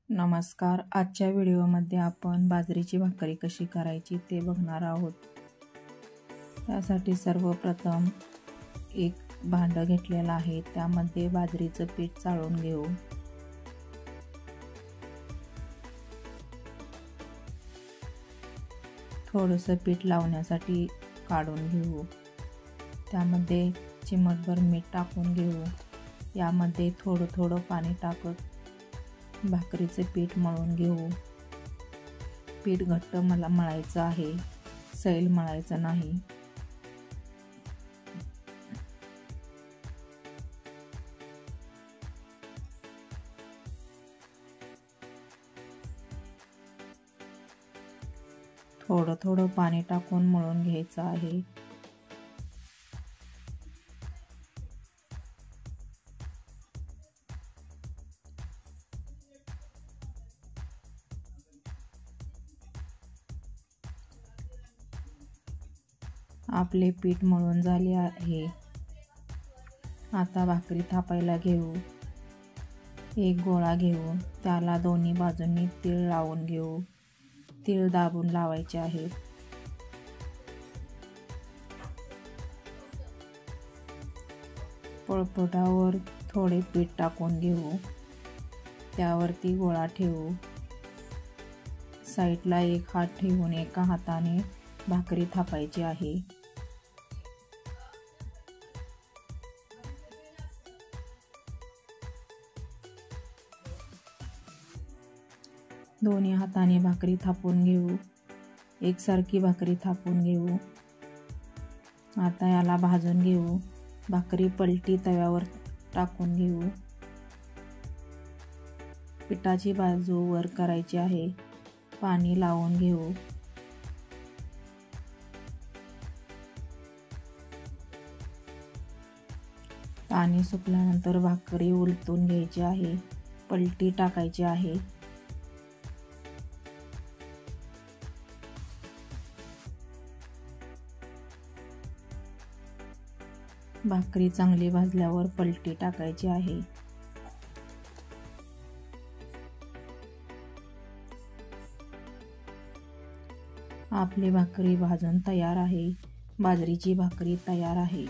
नमस्कार. आजच्या व्हिडिओमध्ये आपण बाजरीची भाकरी कशी करायची ते बघणार आहोत. त्यासाठी सर्वप्रथम एक भांडं घेतलेलं आहे. त्यामध्ये बाजरीचं पीठ चाळून घेऊ. थोडंसं पीठ लावण्यासाठी काढून घेऊ. त्यामध्ये चिमटभर मीठ टाकून घेऊ. यामध्ये थोडं थोडं पाणी टाकत भाकरीचे पीठ मळून घेऊ. पीठ घट्ट मळायचं आहे, सैल मळायचं नाही. थोडं थोडं पाणी टाकून मळून घ्यायचं आहे. आपले पीठ मळून झाले आहे. आता भाकरी थापायला घेऊ. एक गोळा घेऊ. त्याला दोन्ही बाजूंनी तीळ लावून घेऊ. तीळ दाबून लावायचे आहेत. पळपुटावर थोडे पीठ टाकून घेऊ. त्यावरती गोळा ठेवू. साईडला एक हात ठेवून एका हाताने भाकरी थापायची आहे. दोन्ही हाताने भाकरी थापून घेऊ. एकसारखी भाकरी थापून घेऊ. आता याला भाजून घेऊ. भाकरी पलटी तव्यावर टाकून घेऊ. पिठाची बाजू वर करायची आहे. पाणी लावून घेऊ. पाणी सुकल्यानंतर भाकरी उलटून घ्यायची आहे. पलटी टाकायची आहे. भाकरी चांगली भाजल्यावर पलटी टाकायची आहे. आपली भाकरी भाजून तयार आहे. बाजरीची भाकरी तयार आहे.